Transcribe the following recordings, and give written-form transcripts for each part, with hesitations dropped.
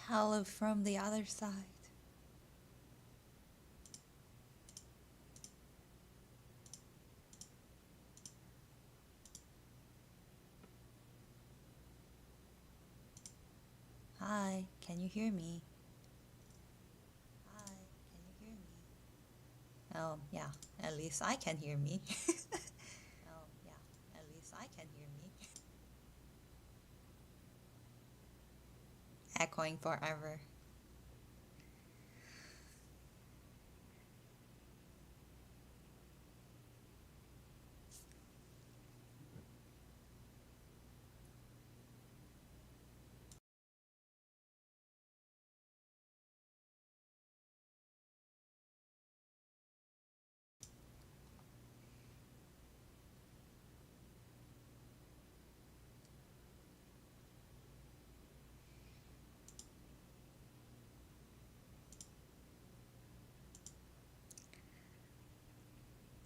Hello from the other side. Hi, can you hear me? Hi, can you hear me? Oh, yeah, at least I can hear me. Oh, yeah, at least I can hear me. Echoing forever.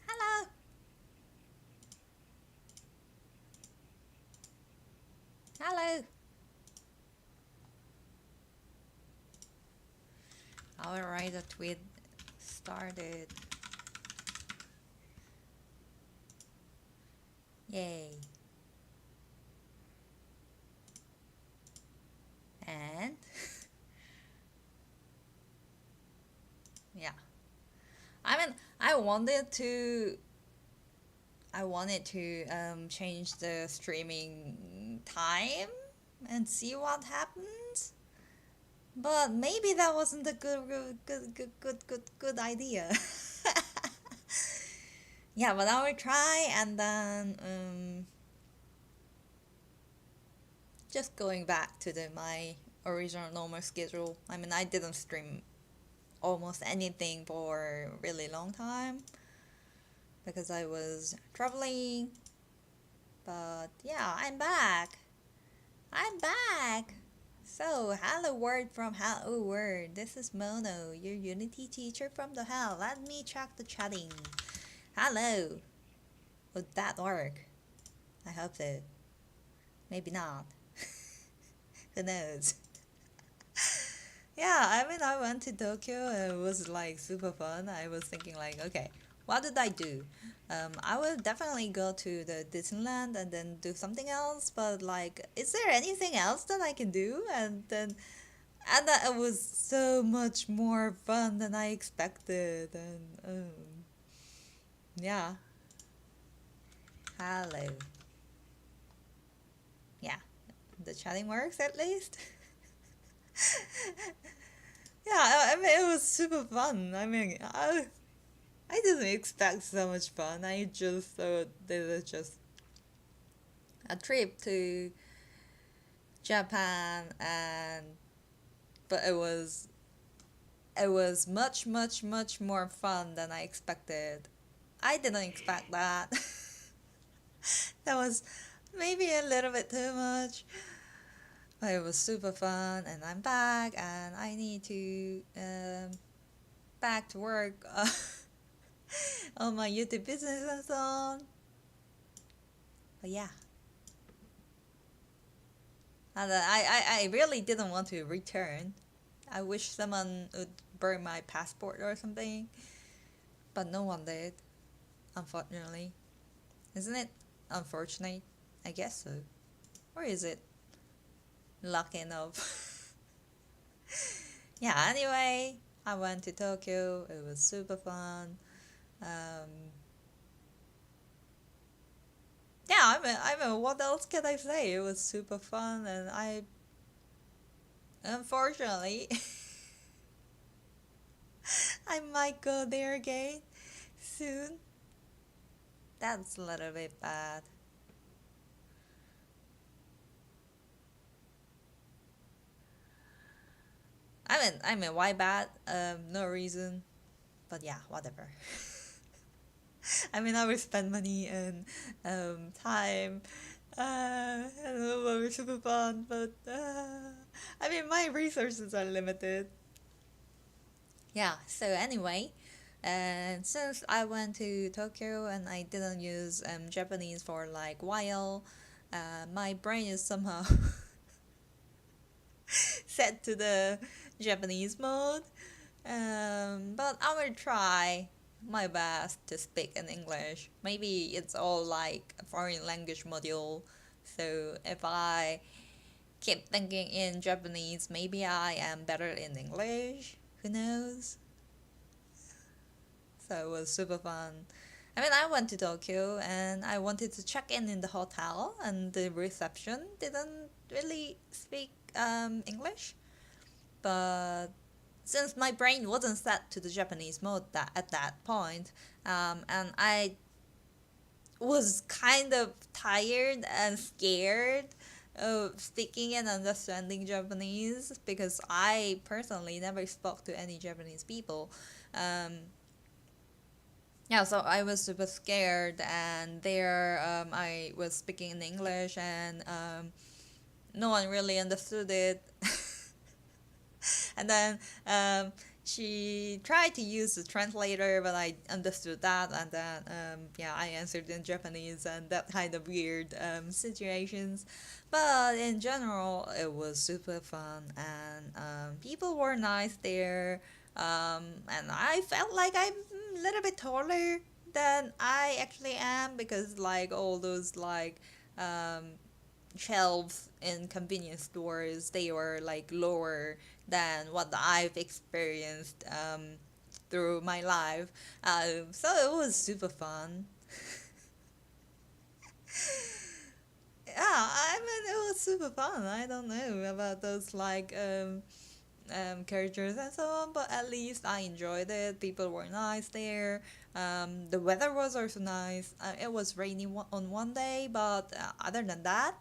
Hello! Hello! Alright, the tweet started. Yay. And yeah. I mean, I wanted to change the streaming time and see what happens. But maybe that wasn't a good idea. Yeah, but I will try and then just going back to my original normal schedule. I mean, I didn't stream almost anything for a really long time because I was traveling. But yeah, I'm back. I'm back. So, hello word from hello word. This is Mono, your Unity teacher from the hell. Let me check the chatting. Hello. Would that work? I hope so. Maybe not. Who knows? Yeah, I mean, I went to Tokyo and it was like super fun. I was thinking like, okay, what did I do? I will definitely go to the Disneyland and then do something else. But like, is there anything else that I can do? And that it was so much more fun than I expected. And yeah, hello. Yeah, the chatting works at least. Yeah, I mean it was super fun. I didn't expect so much fun. I just thought this was just a trip to Japan, and but it was much more fun than I expected. I didn't expect that. That was maybe a little bit too much. But it was super fun, and I'm back, and I need to back to work on my YouTube business and so on. But yeah, and I really didn't want to return. I wish someone would burn my passport or something, but no one did, unfortunately. Isn't it unfortunate? I guess so. Or is it lucky enough? Yeah, anyway, I went to Tokyo. It was super fun. Um, yeah, I mean, what else can I say? It was super fun, and unfortunately, I might go there again soon. That's a little bit bad. I mean, why bad? No reason, but yeah, whatever. I mean, I will spend money and time. And it will be super fun, but I mean, my resources are limited. Yeah. So anyway, and since I went to Tokyo and I didn't use Japanese for like while, my brain is somehow set to the Japanese mode. But I will try my best to speak in English. Maybe it's all like a foreign language module. So if I keep thinking in Japanese, maybe I am better in English. Who knows? So it was super fun. I mean, I went to Tokyo and I wanted to check in the hotel, and the reception didn't really speak English. But since my brain wasn't set to the Japanese mode at that point, and I was kind of tired and scared of speaking and understanding Japanese because I personally never spoke to any Japanese people. Um, yeah, so I was super scared, and there I was speaking in English, and no one really understood it. And then she tried to use the translator, but I understood that, and then yeah, I answered in Japanese, and that kind of weird situations. But in general, it was super fun, and people were nice there, and I felt like I'm a little bit taller than I actually am because like all those like um, shelves in convenience stores, they were like lower than what I've experienced through my life. So it was super fun. Yeah, I mean it was super fun. I don't know about those like characters and so on, but at least I enjoyed it. People were nice there. The weather was also nice. It was rainy on one day, but other than that,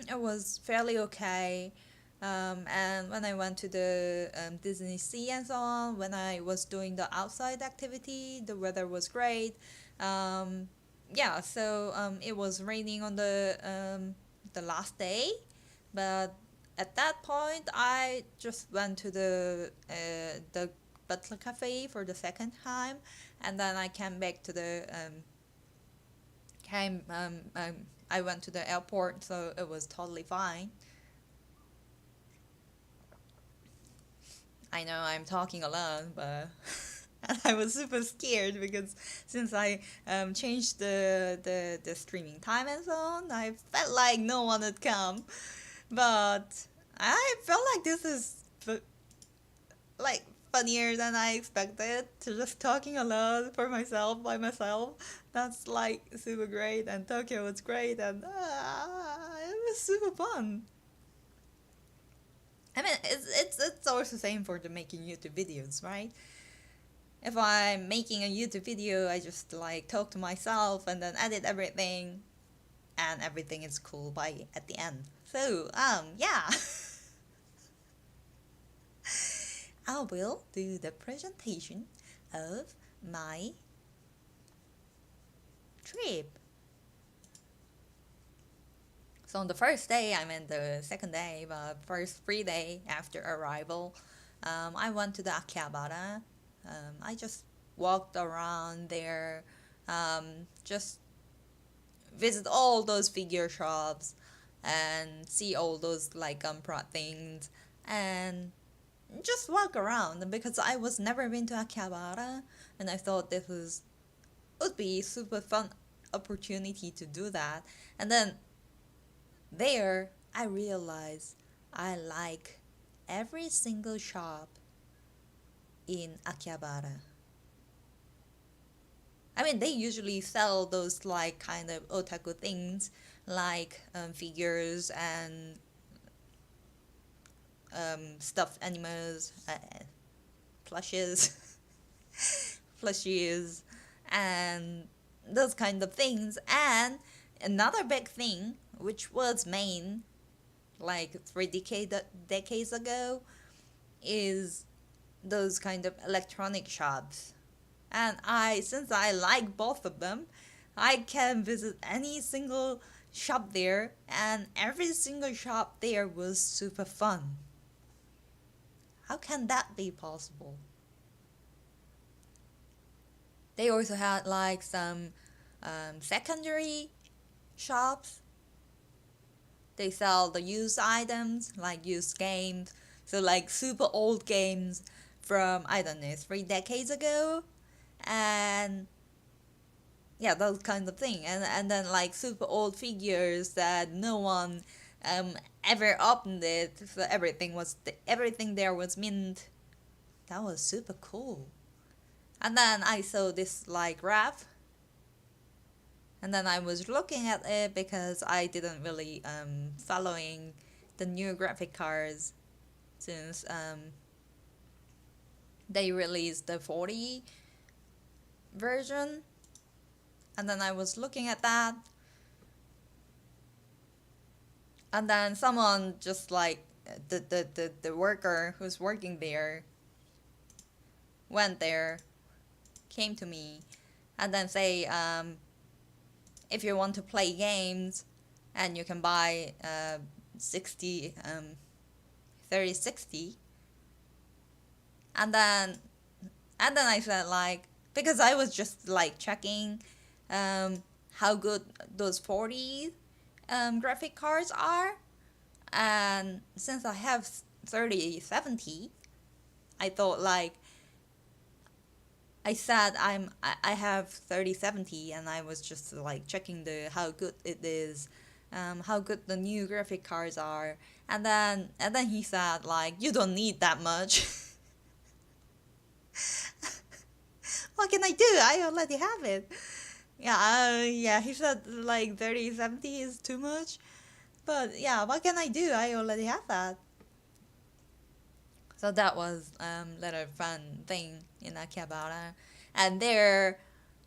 it was fairly okay. And when I went to the Disney Sea and so on, when I was doing the outside activity, the weather was great. Um, yeah, so it was raining on the last day, but at that point, I just went to the Butler Cafe for the second time, and then I came back to the came I went to the airport, so it was totally fine. I know I'm talking alone, but and I was super scared because since I changed the streaming time and so on, I felt like no one had come. But I felt like this is like funnier than I expected. To just talking alone for myself by myself. That's like super great, and Tokyo was great, and it was super fun. I mean, it's also the same for the making YouTube videos, right? If I'm making a YouTube video, I just like talk to myself and then edit everything, and everything is cool by at the end. So yeah, I will do the presentation of my trip. So on the first day, I mean the second day, but first 3 day after arrival, I went to the Akihabara. I just walked around there, just visit all those figure shops and see all those like Gunpla things and just walk around because I was never been to Akihabara, and I thought this would be super fun opportunity to do that. And then there I realized I like every single shop in Akihabara. I mean, they usually sell those like kind of otaku things like figures and stuffed animals, plushes, plushies, and those kind of things. And another big thing, which was main like decades ago, is those kind of electronic shops. And since I like both of them, I can visit any single shop there, and every single shop there was super fun. How can that be possible? They also had like some secondary shops, they sell the used items, like used games. So like super old games from, I don't know, 3 decades ago. And yeah, those kind of thing. And then like super old figures that no one ever opened it. So everything there was mint. That was super cool. And then I saw this like graph, and then I was looking at it because I didn't really following the new graphic cards since they released the 40 version. And then I was looking at that, and then someone just like the worker who's working there went there, came to me, and then say, if you want to play games, and you can buy 60 3060. And then I said, like, because I was just like checking how good those 40 graphic cards are, and since I have 3070, I thought, like, I said I have 3070, and I was just like checking the how good it is, how good the new graphic cards are. And then he said, like, you don't need that much. What can I do? I already have it. Yeah, yeah. He said like 3070 is too much, but yeah, what can I do? I already have that. So that was little fun thing in Akihabara, and there,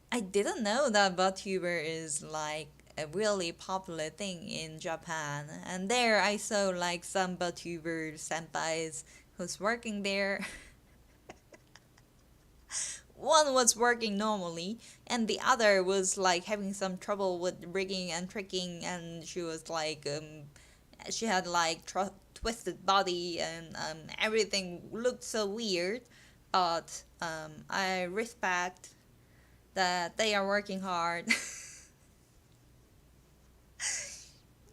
I didn't know that VTuber is like a really popular thing in Japan. And there I saw like some VTuber senpais who's working there. One was working normally, and the other was like having some trouble with rigging and tricking, and she was like, she had like twisted body, and everything looked so weird. But I respect that they are working hard.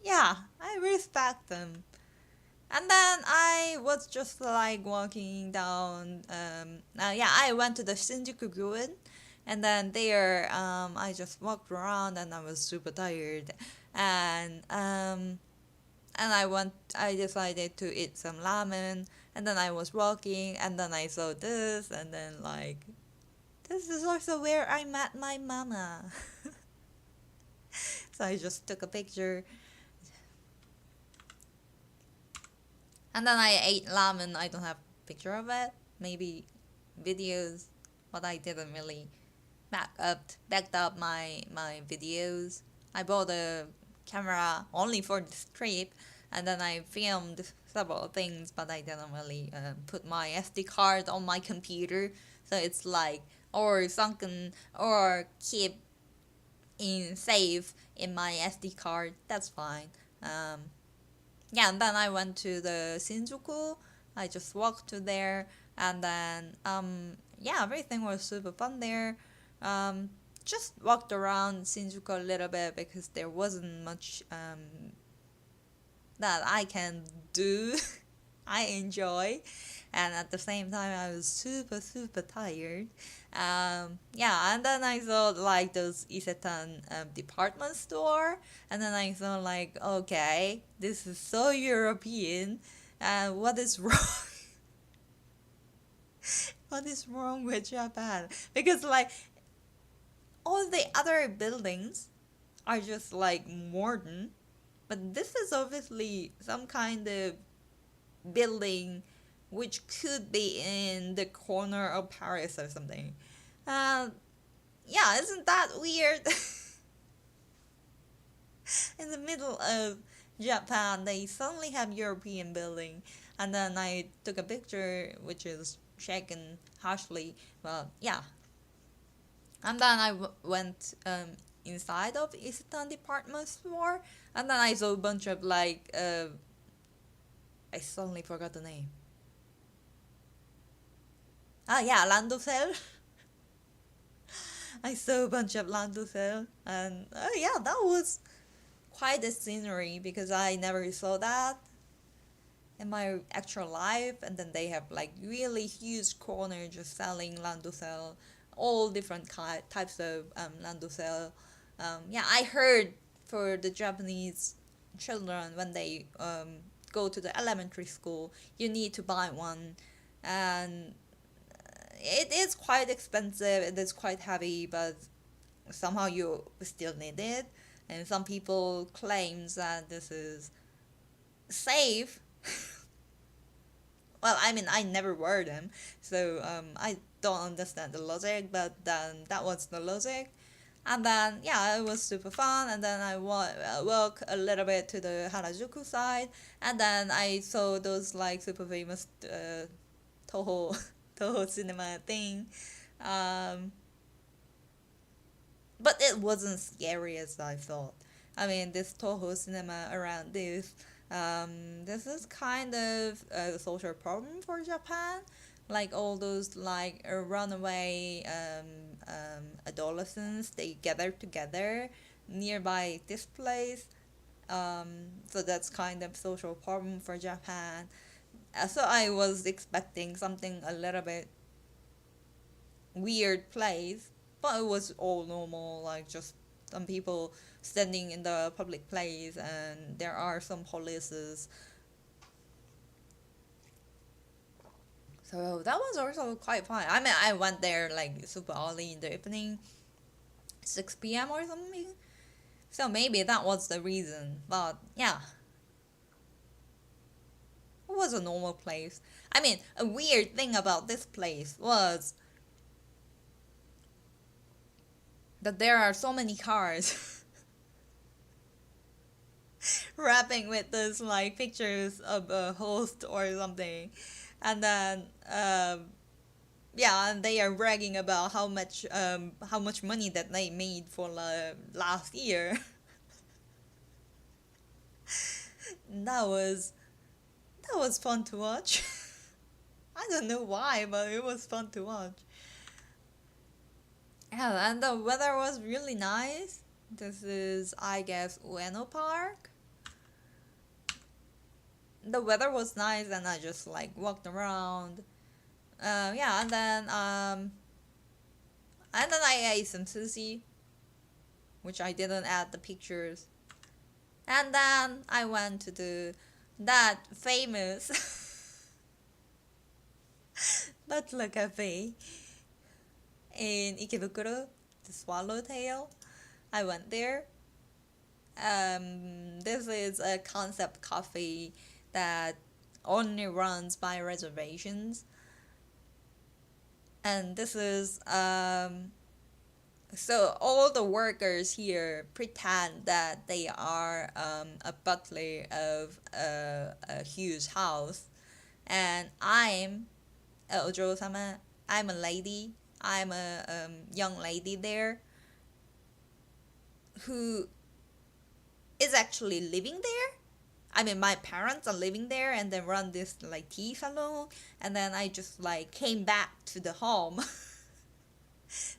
Yeah, I respect them. And then I was just like walking down. Yeah, I went to the Shinjuku Ruin, and then there, I just walked around, and I was super tired, and I decided to eat some ramen, and then I was walking, and then I saw this, and then like, this is also where I met my mama. So I just took a picture. And then I ate ramen. I don't have a picture of it. Maybe videos, but I didn't really backed up my videos. I bought a camera only for this trip, and then I filmed several things, but I didn't really put my SD card on my computer. So it's like, or sunken, or keep in save in my SD card. That's fine. Yeah, and then I went to the Shinjuku. I just walked to there, and then yeah, everything was super fun there. Just walked around Shinjuku a little bit because there wasn't much that I can do. I enjoy, and at the same time I was super tired. Yeah, and then I saw like those Isetan department store, and then I saw like, okay, this is so European. What is wrong? What is wrong with Japan? Because like all the other buildings are just like modern, but this is obviously some kind of building which could be in the corner of Paris or something. Uh, yeah, isn't that weird? In the middle of Japan, they suddenly have European building, and then I took a picture, which is shaken harshly. Well, yeah, and then I went inside of Isetan department store, and then I saw a bunch of like I suddenly forgot the name. Ah, yeah, Landocell. I saw a bunch of Landocell, and yeah, that was quite a scenery because I never saw that in my actual life. And then they have like really huge corner just selling landosel, all different types of landosel. Yeah, I heard for the Japanese children when they go to the elementary school, you need to buy one, and it is quite expensive. It is quite heavy, but somehow you still need it. And some people claims that this is safe. Well, I mean, I never wear them, so I don't understand the logic, but then that was the logic. And then, yeah, it was super fun. And then I walk a little bit to the Harajuku side, and then I saw those like super famous Toho Toho cinema thing. Um, but it wasn't scary as I thought. I mean, this Toho cinema around this is kind of a social problem for Japan. Like all those like runaway adolescents, they gather together nearby this place. So that's kind of social problem for Japan. So I was expecting something a little bit weird place, but it was all normal, like just some people standing in the public place, and there are some polices. So that was also quite fun. I mean, I went there like super early in the evening, 6 p.m. or something. So maybe that was the reason. But yeah, it was a normal place. I mean, a weird thing about this place was that there are so many cars rapping with those like pictures of a host or something, and then yeah, and they are bragging about how much money that they made for last year. that was that was fun to watch. I don't know why, but it was fun to watch. Yeah, and the weather was really nice. This is, I guess, Ueno Park. The weather was nice, and I just like walked around. Yeah, and then I ate some sushi, which I didn't add the pictures. And then I went to that famous butler cafe in Ikebukuro, the Swallowtail. I went there. This is a concept coffee that only runs by reservations, and this is so all the workers here pretend that they are a butler of a huge house, and I'm a ojo-sama. I'm a lady. I'm a young lady there who is actually living there. I mean, my parents are living there and they run this like tea salon, and then I just like came back to the home.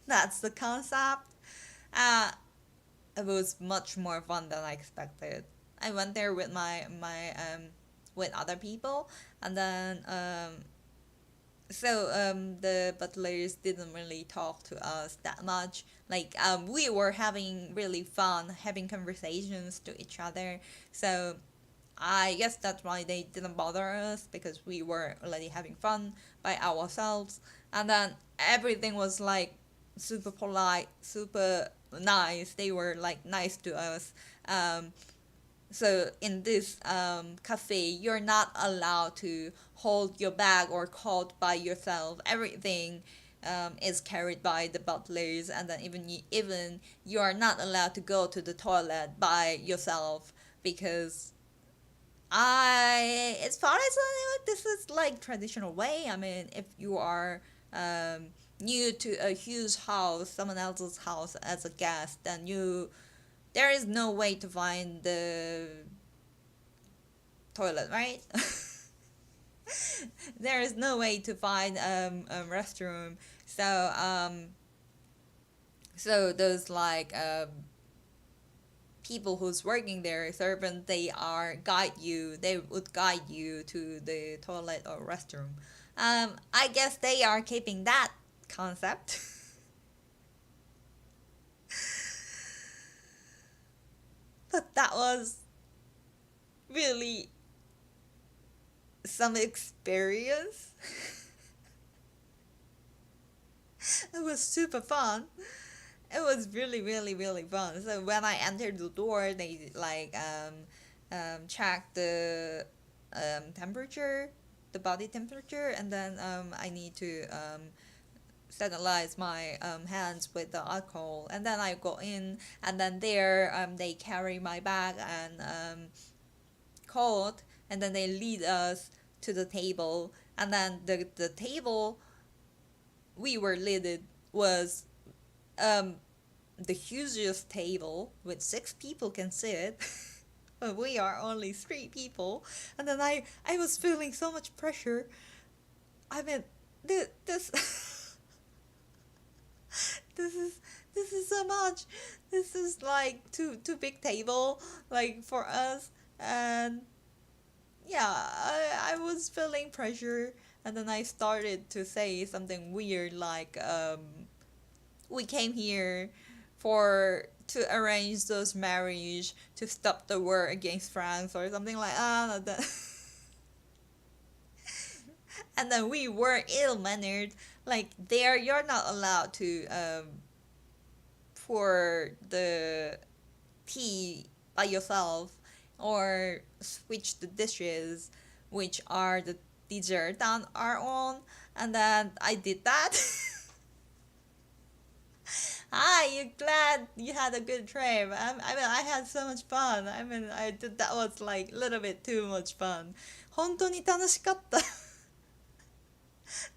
That's the concept. Uh, it was much more fun than I expected. I went there with my with other people, and then the butlers didn't really talk to us that much. Like we were having really fun, having conversations to each other. So I guess that's why they didn't bother us, because we were already having fun by ourselves. And then everything was like super polite, super nice. They were like nice to us. So in this cafe, you're not allowed to hold your bag or coat by yourself. Everything is carried by the butlers, and then even you are not allowed to go to the toilet by yourself, because as far as I know, this is like traditional way. I mean, if you are new to a huge house, someone else's house as a guest, then there is no way to find the toilet, right? There is no way to find a restroom. So those like people who's working there, servant, they would guide you to the toilet or restroom. I guess they are keeping that concept. But that was really some experience. It was super fun. It was really, really, really fun. So when I entered the door, they like check the temperature, the body temperature, and then I need to sterilize my hands with the alcohol, and then I go in, and then there they carry my bag and coat, and then they lead us to the table, and then the table we were leaded was um the hugest table with 6 people can sit. But we are only 3 people, and then I was feeling so much pressure. I mean, this this is this is so much. This is like too big table like for us, and yeah, I was feeling pressure, and then I started to say something weird like we came here for to arrange those marriage to stop the war against France or something like that. And then we were ill mannered. Like there, you're not allowed to pour the tea by yourself or switch the dishes, which are the dessert on our own. And then I did that. Hi, you glad you had a good trip? I mean, I had so much fun. I mean, I did that was like a little bit too much fun. 本当に楽しかった。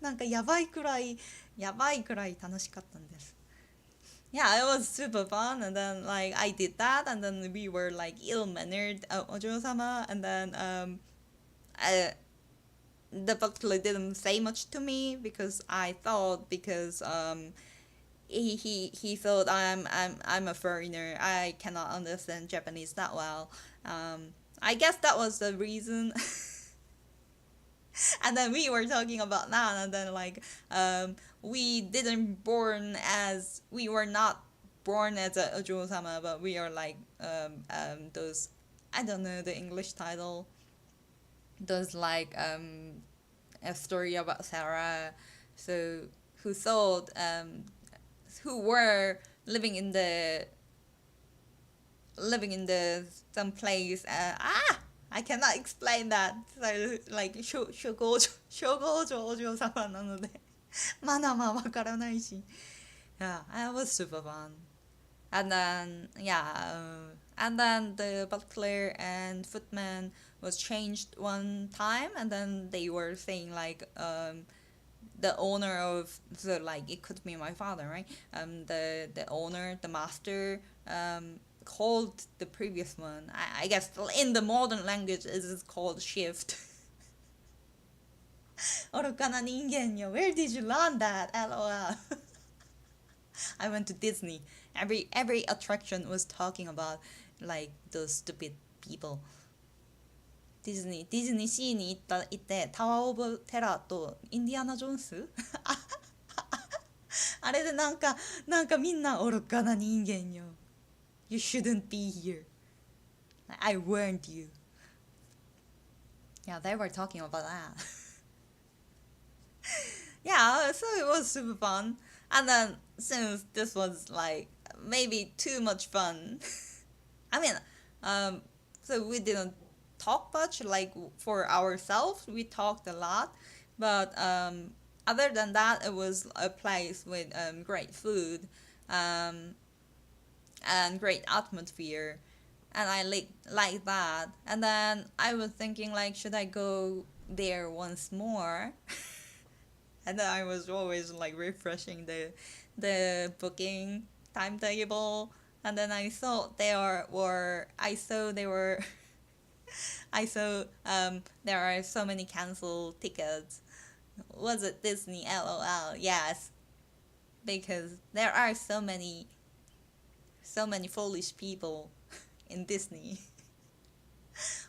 なんかやばいくらい楽しかったんです。Yeah, it was super fun, and then like I did that, and then we were like ill-mannered, ojo-sama, and then uh, the butler didn't say much to me because I thought because he thought I'm a foreigner. I cannot understand Japanese that well. I guess that was the reason. And then we were talking about that, and then like we were not born as a ojo-sama, but we are like those, I don't know the English title, those like a story about Sarah, so who thought who were living in the some place. I cannot explain that. So like 諸行女お嬢様なのでまだまあわからないし yeah, it was super fun. And then yeah, and then the butler and footman was changed one time, and then they were saying like the owner of the, like it could be my father, right? The owner, the master, called the previous one. I guess in the modern language it is called shift. 愚かな人間よ. Where did you learn that? LOL. I went to Disney. Every attraction was talking about like those stupid people. ディズニーシーに行ってタワーオブテラーとインディアナ・ジョーンスあれでなんかみんな愚かな人間よ. You shouldn't be here. I warned you. Yeah, they were talking about that. Yeah, so it was super fun. And then since this was like maybe too much fun, I mean, so we didn't talk much like for ourselves. We talked a lot, but other than that, it was a place with great food and great atmosphere, and I like that. And then I was thinking like, should I go there once more? And then I was always like refreshing the booking timetable, and then I thought I saw there are so many canceled tickets. Was it Disney? LOL. Yes, because there are so many foolish people in Disney.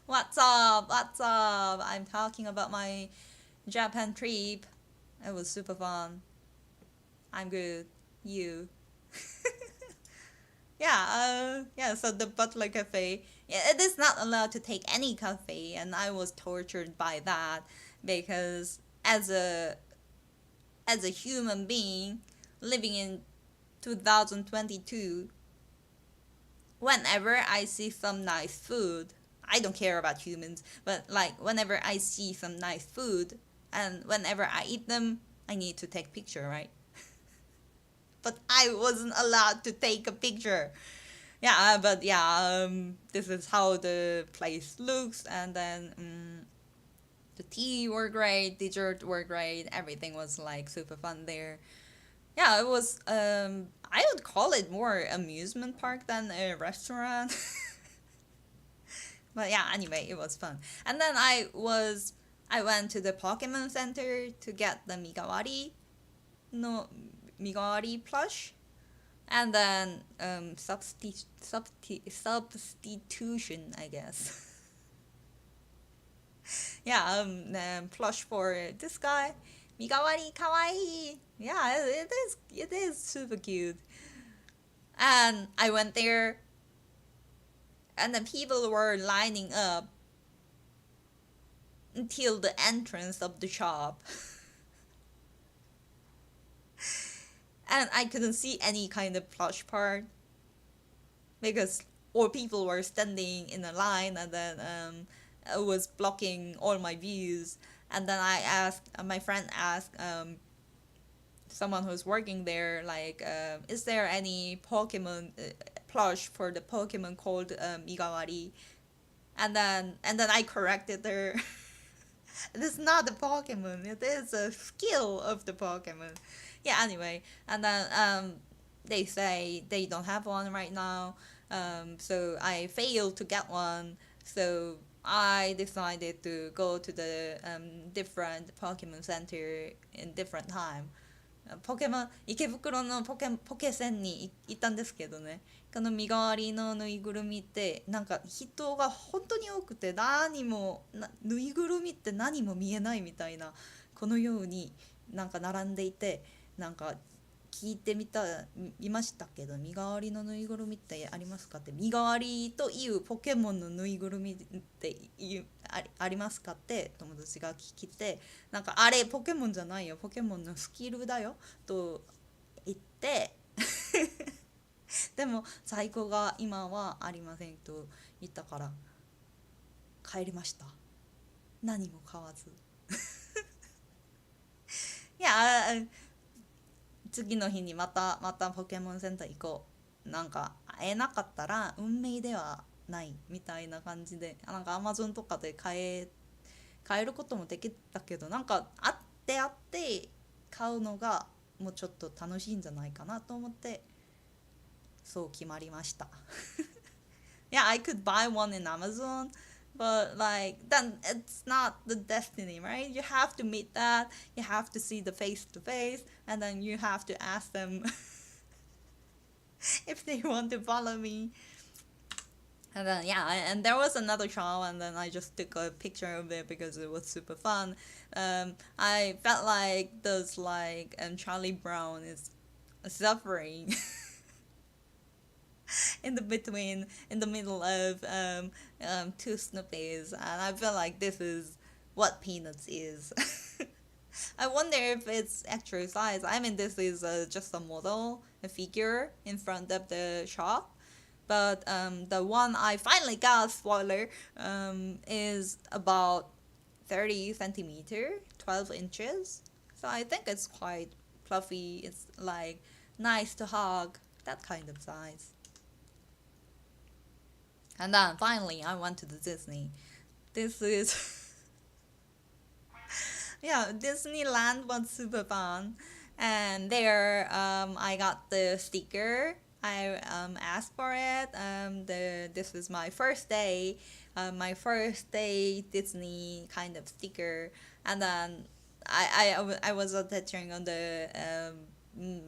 What's up? What's up? I'm talking about my Japan trip. It was super fun. I'm good. You? Yeah. So the Butler Cafe, yeah, it is not allowed to take any coffee, and I was tortured by that because as a human being living in 2022, whenever I see some nice food, I don't care about humans, but like whenever I see some nice food and whenever I eat them, I need to take picture, right? But I wasn't allowed to take a picture. Yeah, but yeah, this is how the place looks, and then the tea were great, dessert were great, everything was like super fun there. Yeah, it was. I would call it more amusement park than a restaurant. But yeah, anyway, it was fun. And then I went to the Pokemon Center to get the no Migawari plush, and then substitution, I guess. Yeah, plush for this guy, Migawari kawaii. Yeah, it is super cute. And I went there, and then people were lining up until the entrance of the shop. And I couldn't see any kind of plush part because all people were standing in a line, and then it was blocking all my views. And then my friend asked someone who's working there, like, is there any Pokemon plush for the Pokemon called Migawari? And then I corrected her. It is not a Pokemon. It is a skill of the Pokemon. Yeah. Anyway, and then they say they don't have one right now. So I failed to get one. So I decided to go to the different Pokemon Center in different time. ポケモン池袋のポケセンに行ったんですけどね、この身代わりのぬいぐるみってなんか人が本当に多くて、ぬいぐるみって何も見えないみたいな、このようになんか並んでいて、なんか聞いてみましたけど、身代わりのぬいぐるみってありますかって、身代わりというポケモンのぬいぐるみってありますかって友達が聞いて、なんかあれポケモンじゃないよ、ポケモンのスキルだよと言ってでも在庫が今はありませんと言ったから帰りました。何も買わず。いや、次の日にまたポケモンセンター行こう。なんか会えなかったら運命ではないみたいな感じで、なんかアマゾンとかで買えることもできたけど、なんか会って買うのがもうちょっと楽しいんじゃないかなと思って、そう決まりました。Yeah, I could buy one in Amazon, but like then it's not the destiny, right? You have to meet that, you have to see the face to face, and then you have to ask them if they want to follow me. And then yeah, and there was another show, and then I just took a picture of it because it was super fun. I felt like those like Charlie Brown is suffering in the middle of two Snoopies, and I feel like this is what Peanuts is. I wonder if it's actual size. I mean, this is just a model, a figure in front of the shop. But the one I finally got, spoiler, is about 30 centimeter, 12 inches. So I think it's quite fluffy. It's like nice to hug, that kind of size. And then finally, I went to the Disney. This is yeah, Disneyland was super fun, and there I got the sticker. I asked for it. This is my first day Disney kind of sticker, and then I was attaching on the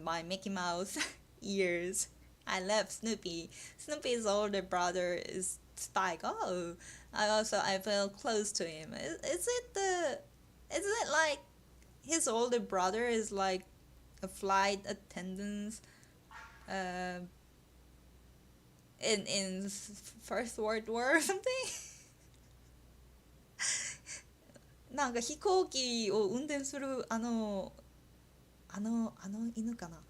my Mickey Mouse ears. I love Snoopy. Snoopy's older brother is Spike. Oh, I feel close to him. Is it like his older brother is like a flight attendant uh, in First World War or something? なんか飛行機を運転するあの犬かな、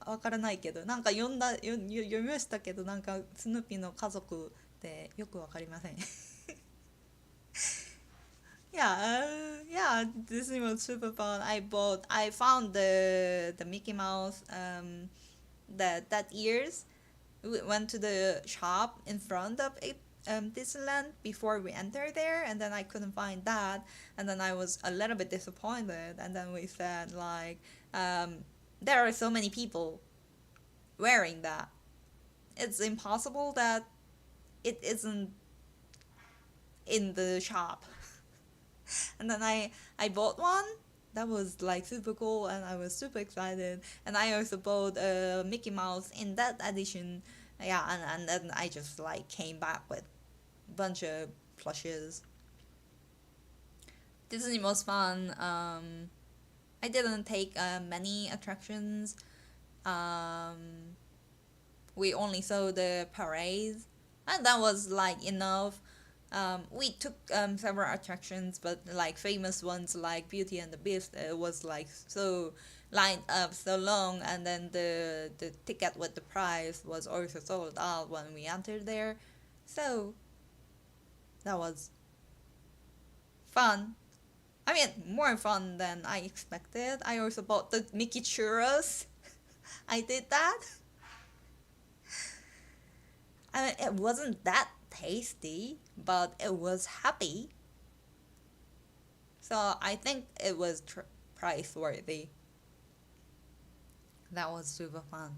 わからないけど、なんか読みましたけど、なんかスヌーピーの家族ってよくわかりません。Yeah, yeah, Disney was super fun. I found the Mickey Mouse that years. We went to the shop in front of it, Disneyland before we entered there, and then I couldn't find that, and then I was a little bit disappointed. And then we said like, there are so many people wearing that. It's impossible that it isn't in the shop. And then I bought one that was like super cool, and I was super excited. And I also bought a Mickey Mouse in that edition. Yeah, and then I just like came back with a bunch of plushes. Disney was fun. I didn't take many attractions. Um, we only saw the parades, and that was like enough. We took several attractions, but like famous ones like Beauty and the Beast, it was like so lined up so long, and then the ticket with the price was also sold out when we entered there. So that was fun. I mean, more fun than I expected. I also bought the Mickey churros. I did that. I mean, it wasn't that tasty, but it was happy. So I think it was price worthy. That was super fun.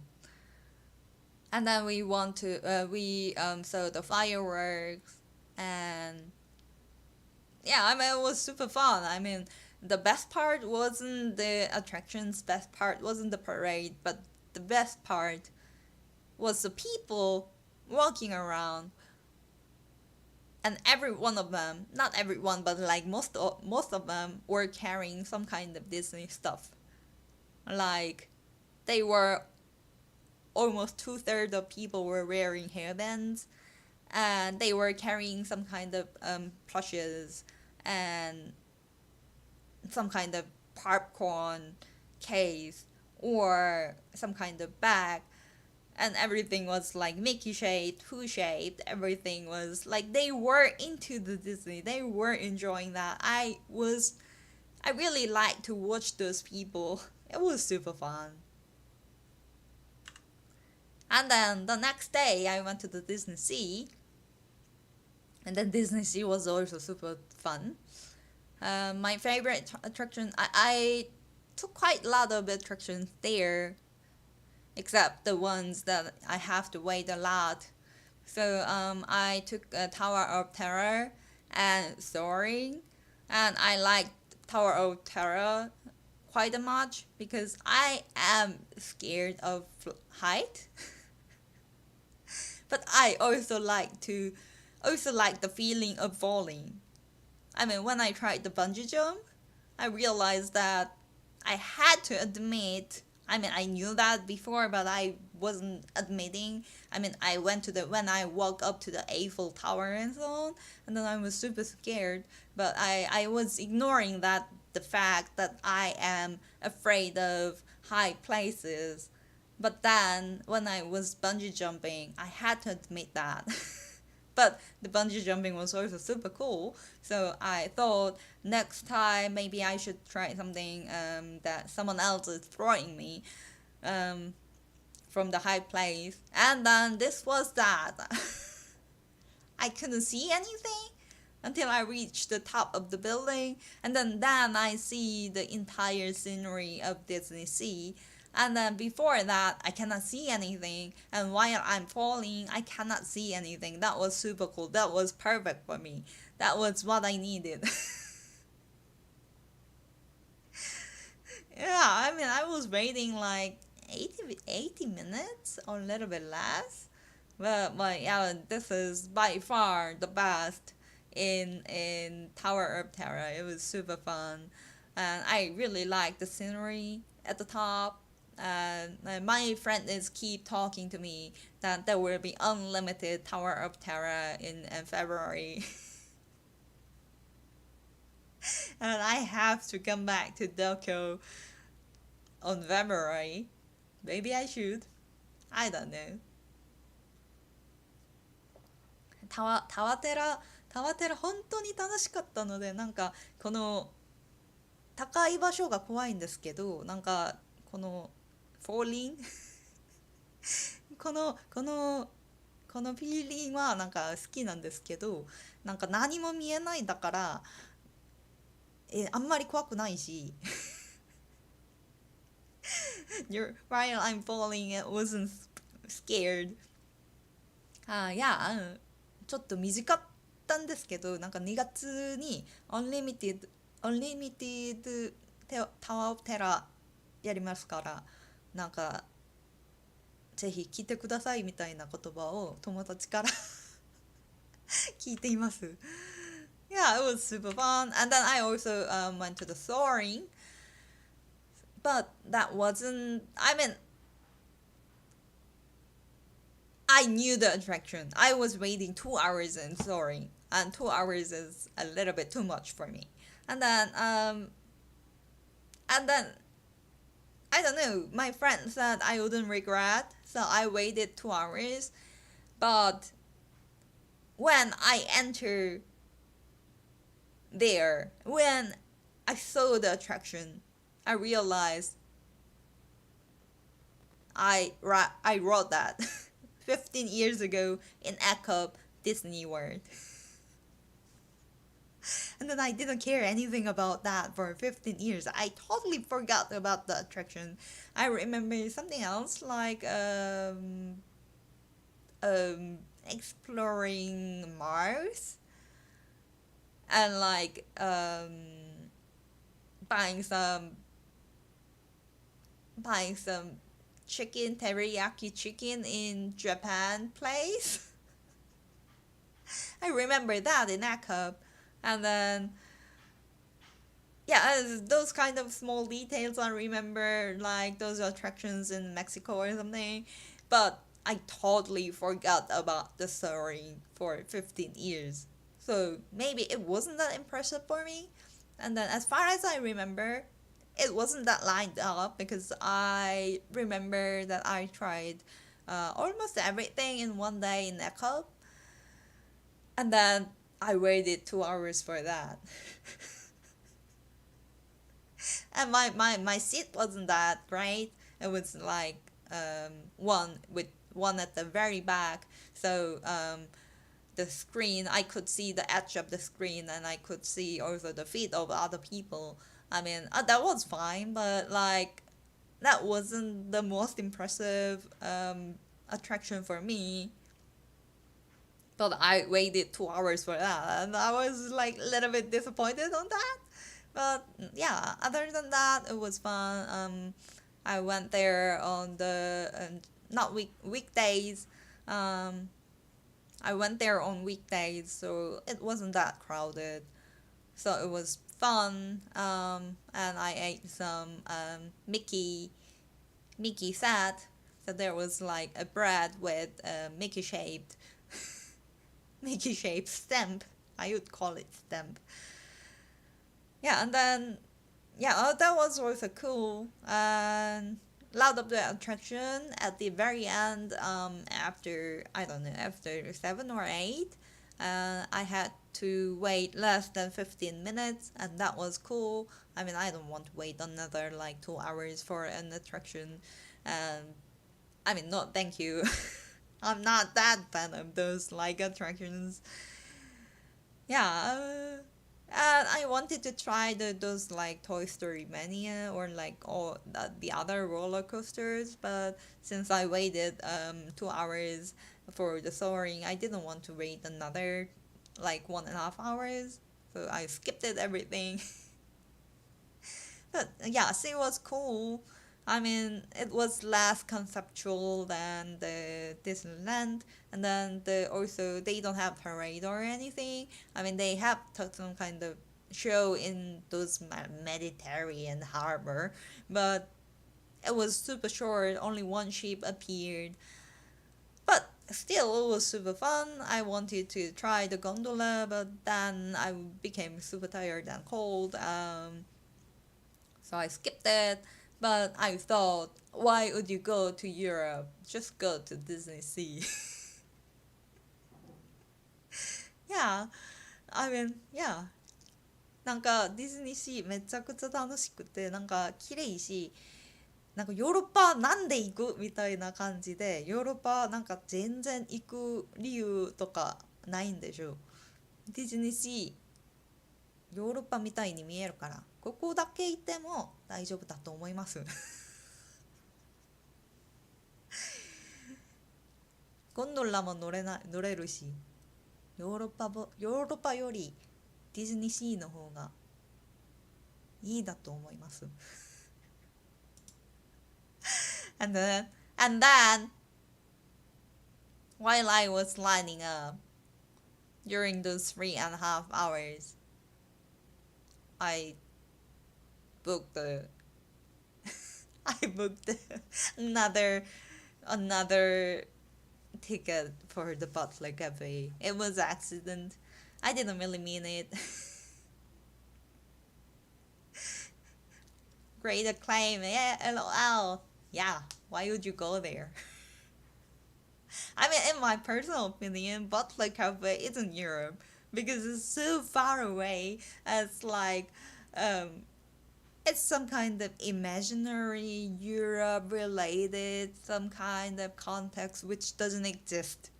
And then we want to we saw the fireworks, and yeah, I mean it was super fun. I mean the best part wasn't the attractions, best part wasn't the parade, but the best part was the people walking around, and every one of them, not everyone, but like most of them were carrying some kind of Disney stuff. Like they were almost 2/3 of people were wearing hairbands, and they were carrying some kind of plushes and some kind of popcorn case or some kind of bag, and everything was like Mickey shaped, Who shaped. Everything was like they were into the Disney. They were enjoying that. I really liked to watch those people. It was super fun. And then the next day I went to the Disney Sea, and then Disney Sea was also super fun. My favorite attraction, I took quite a lot of attractions there, except the ones that I have to wait a lot. So I took Tower of Terror and Soaring, and I liked Tower of Terror quite much because I am scared of height. But I also like the feeling of falling. I mean, when I tried the bungee jump, I realized that I had to admit. I mean, I knew that before, but I wasn't admitting. I mean, when I walked up to the Eiffel Tower and so on, and then I was super scared, but I was ignoring the fact that I am afraid of high places. But then when I was bungee jumping, I had to admit that. But the bungee jumping was also super cool, so I thought next time maybe I should try something that someone else is throwing me um, from the high place. And then this was that. I couldn't see anything until I reached the top of the building, and then I see the entire scenery of Disney Sea. And then before that, I cannot see anything. And while I'm falling, I cannot see anything. That was super cool. That was perfect for me. That was what I needed. Yeah, I mean, I was waiting like 80 minutes or a little bit less. But yeah, this is by far the best in Tower of Terror. It was super fun, and I really like the scenery at the top. And my friend is keep talking to me that there will be unlimited Tower of Terror in February, and I have to come back to Tokyo on February. Maybe I should. I don't know. タワテラ本当に楽しかったので、なんかこの高い場所が怖いんですけど、なんかこのフォーリンこのこのこのフィーリングはなんか好きなんですけど、なんか何も見えないだから、あんまり怖くないしwhile I'm falling it wasn't scared. いや、ちょっと短かったんですけど、なんか2月にアンリミティドタワーオブテラやりますから、なんかぜひ来てくださいみたいな言葉を友達から聞いています。Yeah, it was super fun. And then I also went to the soaring, but that wasn't. I mean, I knew the attraction. I was waiting 2 hours in soaring, and 2 hours is a little bit too much for me. And then, and then I don't know. My friend said I wouldn't regret, so I waited 2 hours. But when I entered there, when I saw the attraction, I realized I wrote that 15 years ago in Echo Disney World. And then I didn't care anything about that for 15 years. I totally forgot about the attraction. I remember something else like exploring Mars and like buying some buying some chicken teriyaki chicken in Japan place. I remember that in Echo. And then yeah, those kind of small details I remember, like those attractions in Mexico or something. But I totally forgot about the story for 15 years. So maybe it wasn't that impressive for me. And then as far as I remember, it wasn't that lined up because I remember that I tried almost everything in one day in Echo. And then I waited 2 hours for that. And my seat wasn't that great. It was like one at the very back. So the screen, I could see the edge of the screen and I could see also the feet of other people. I mean, that was fine, but like that wasn't the most impressive attraction for me. But I waited 2 hours for that, and I was like a little bit disappointed on that. But yeah, other than that, it was fun. I went there on the not weekdays. I went there on weekdays, so it wasn't that crowded. So it was fun. And I ate some Mickey set. So there was like a bread with a Mickey shaped stamp. I would call it stamp. Yeah, and then yeah, that was also cool. And lot of the attraction at the very end, after I don't know, after 7 or 8, I had to wait less than 15 minutes, and that was cool. I mean, I don't want to wait another like 2 hours for an attraction. I mean, no, thank you. I'm not that fan of those like attractions. Yeah, and I wanted to try those like Toy Story Mania or like all the other roller coasters, but since I waited 2 hours for the soaring, I didn't want to wait another like 1.5 hours, so I skipped it everything. But yeah, so it was cool. I mean, it was less conceptual than the Disneyland, and then also they don't have parade or anything. I mean, they have some kind of show in those Mediterranean harbor, but it was super short. Only one ship appeared, but still, it was super fun. I wanted to try the gondola, but then I became super tired and cold. So I skipped it. But I thought, why would you go to Europe? Just go to Disney Sea. Yeah, I mean, yeah. なんかディズニーシーめちゃくちゃ楽しくて、なんか綺麗し、なんかヨーロッパなんで行くみたいな感じで、ヨーロッパなんか全然行く理由とかないんでしょ。ディズニーシーヨーロッパみたいに見えるから、ここだけ行っても大丈夫だと思います。ゴンドラも乗れるし、ヨーロッパよりディズニーシーの方がいいだと思います。and then, and then, while I was lining up during those 3.5 hours, I booked the I booked another ticket for the Butler Cafe. It was accident. I didn't really mean it. Great acclaim, yeah, LOL. Yeah, why would you go there? I mean, in my personal opinion, Butler Cafe isn't Europe because it's so far away. It's like, um, it's some kind of imaginary Europe related, some kind of context which doesn't exist.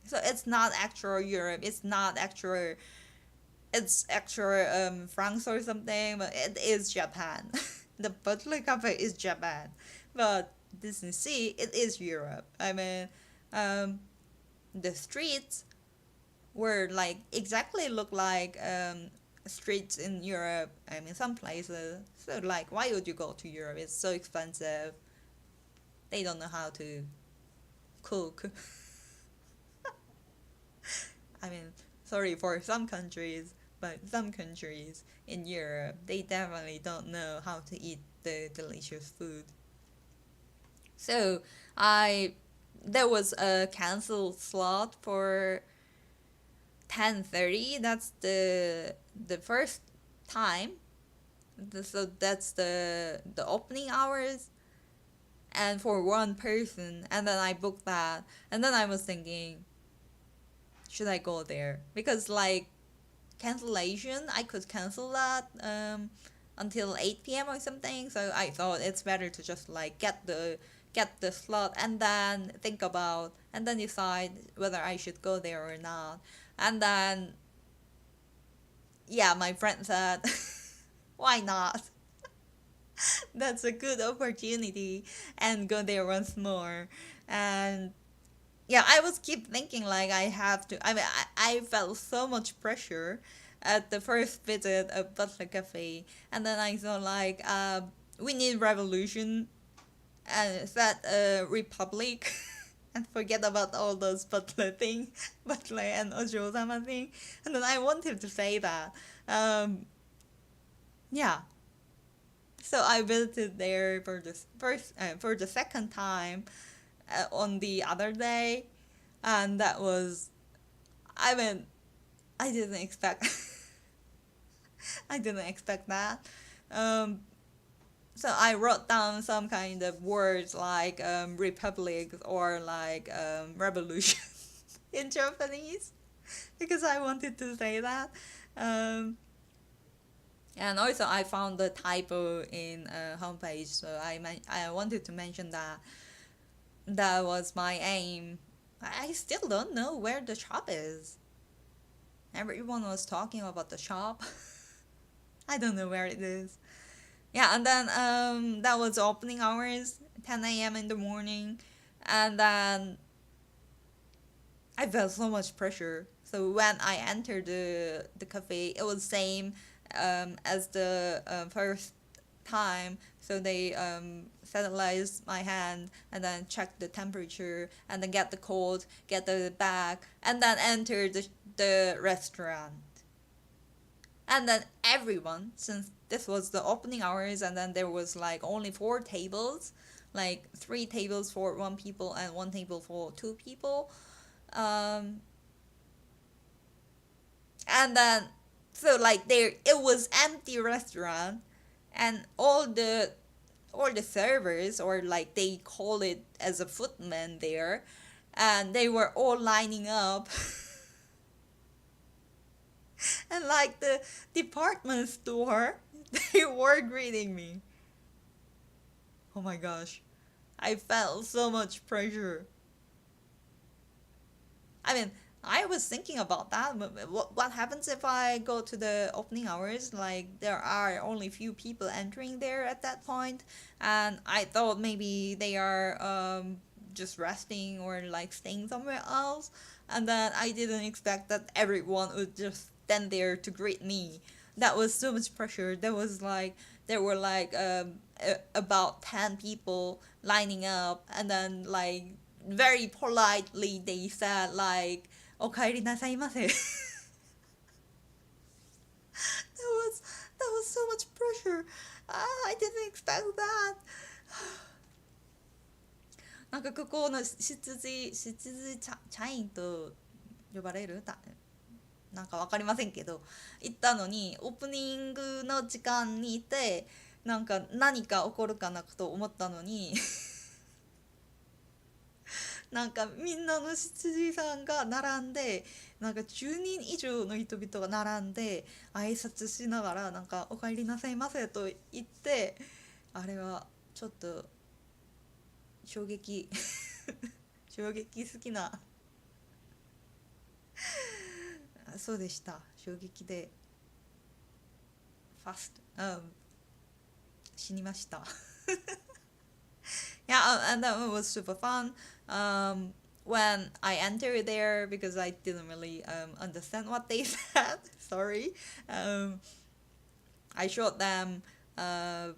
So it's not actual Europe. It's actual France or something, but it is Japan. The Butler Cafe is Japan, but Disney Sea it is Europe. I mean, um, the streets were like exactly look like streets in Europe. I mean, some places. So like, why would you go to Europe? It's so expensive. They don't know how to cook. I mean, sorry for some countries, but some countries in Europe, they definitely don't know how to eat the delicious food. So I there was a cancelled slot for 10:30. That's the first time. So that's the opening hours and for one person, and then I booked that, and then I was thinking, should I go there? Because like cancellation, I could cancel that until 8 p.m. or something. So I thought it's better to just like get the slot and then think about and then decide whether I should go there or not. And then yeah, my friend said, why not? That's a good opportunity and go there once more. And yeah, I was keep thinking like I have to. I mean, I felt so much pressure at the first visit of Butler Cafe, and then I thought like, we need revolution and set a republic, and forget about all those Butler thing, Butler and Ojo-sama thing, and then I wanted to say that, yeah. So I visited there for the second time on the other day, and that was, I mean, I didn't expect, I didn't expect that. Um, so I wrote down some kind of words like republic or like revolution in Japanese because I wanted to say that. Um, and also I found the typo in homepage, so I wanted to mention that. That was my aim. I still don't know where the shop is. Everyone was talking about the shop. I don't know where it is. Yeah, and then that was opening hours, 10 a.m. in the morning, and then I felt so much pressure. So when I entered the cafe, it was same as the first time, so they sterilize my hand and then check the temperature and then get the code, get the bag, and then enter the restaurant. And then everyone, since this was the opening hours, and then there was like only 4 tables, like 3 tables for 1 people and 1 table for 2 people. Um, and then so like there it was empty restaurant, and all the servers, or like they call it as a footman there, and they were all lining up and like the department store they were greeting me. Oh my gosh, I felt so much pressure. I mean, I was thinking about that. What happens if I go to the opening hours? Like, there are only few people entering there at that point, and I thought maybe they are just resting or like staying somewhere else. And then I didn't expect that everyone would just stand there to greet me. That was so much pressure. There were like about 10 people lining up, and then like very politely they said like "お帰りなさいませ." That was so much pressure. I didn't expect that. なんかここの執事社員と呼ばれるなんかわかりませんけど、行ったのにオープニングの時間にいて、なんか何か起こるかなと思ったのになんかみんなの執事さんが並んで、なんか10人以上の人々が並んで挨拶しながらなんか「お帰りなさいませ」と言って、あれはちょっと衝撃衝撃好きなそうでした。衝撃でファスト、死にました。Yeah, and that was super fun. When I entered there, because I didn't really understand what they said. Sorry. Um, I showed them. Uh,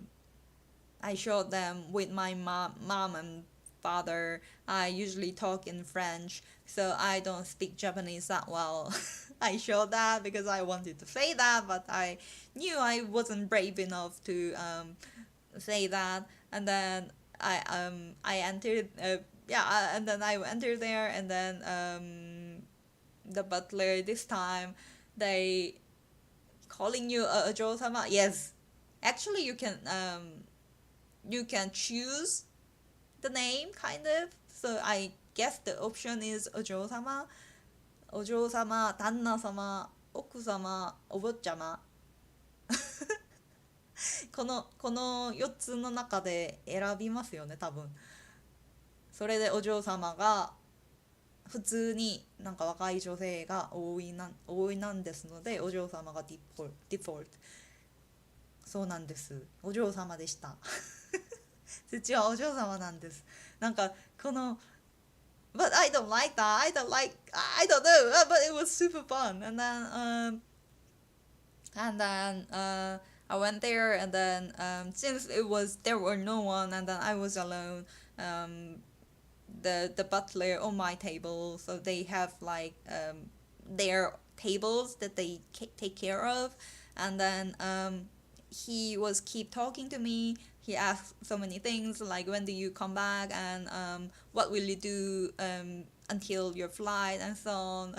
I showed them with my mom and father. I usually talk in French, so I don't speak Japanese that well. I showed that because I wanted to say that, but I knew I wasn't brave enough to say that. And then I entered and then I entered there, and then the butler this time they calling you a Ojo-sama. Yes, actually you can choose the name kind of. So I guess the option is Ojo-sama, Ojo-sama, Danna-sama, Oku-sama, Obo-chama. この4つの中で選びますよね、多分。それでお嬢様が普通になんか若い女性が多いなんですので、お嬢様がデフォルト。そうなんです。お嬢様でした。うちはお嬢様なんです。なんかこの But I don't like that. I don't know. But it was super fun. And then I went there, and then since there were no one, and then I was alone. The butler on my table, so they have like their tables that they take care of, and then he was keep talking to me. He asked so many things like when do you come back, and what will you do until your flight, and so on.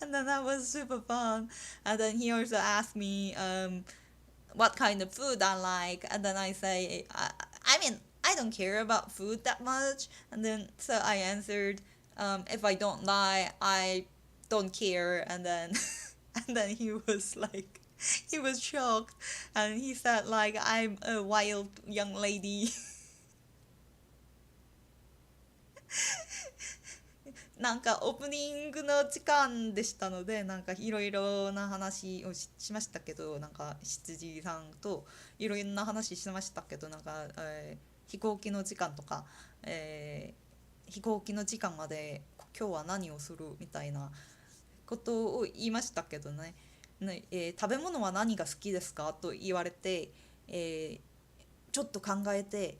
And then that was super fun. And then he also asked me what kind of food I like, and then I say, I mean, I don't care about food that much. And then so I answered, if I don't lie, I don't care. And then and then he was shocked, and he said like I'm a wild young lady. なんかオープニングの時間でしたので、なんかいろいろな話をしましたけど、なんか執事さんといろいろな話しましたけど、なんか、飛行機の時間とか、飛行機の時間まで今日は何をするみたいなことを言いましたけどね。ね食べ物は何が好きですかと言われて、えーちょっと考えて、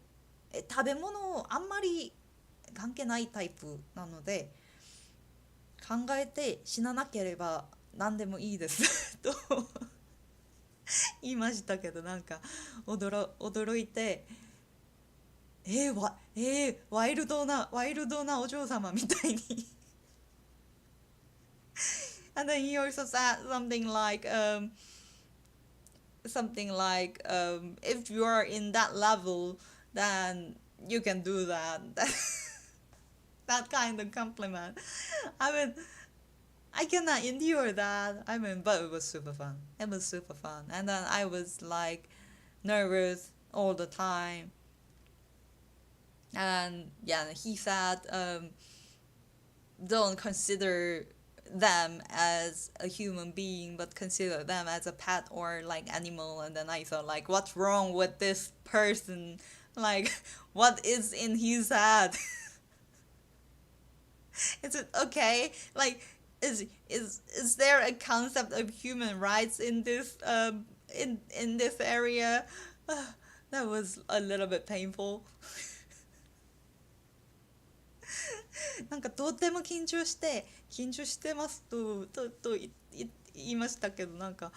食べ物あんまり関係ないタイプなので、考えて死ななければ何でもいいですと言いましたけど、なんか驚いて、ワイルドなお嬢様みたいにAnd then he also said something like if you are in that level, then you can do that. That kind of compliment. I mean, I cannot endure that. I mean, but it was super fun. It was super fun. And then I was like nervous all the time. And yeah, he said, don't consider them as a human being, but consider them as a pet or like animal. And then I thought, like, what's wrong with this person? Like, what is in his head? Is it okay? Like, is there a concept of human rights in this in this area? That was a little bit painful. なんかとっても緊張してますと言いましたけど、なんか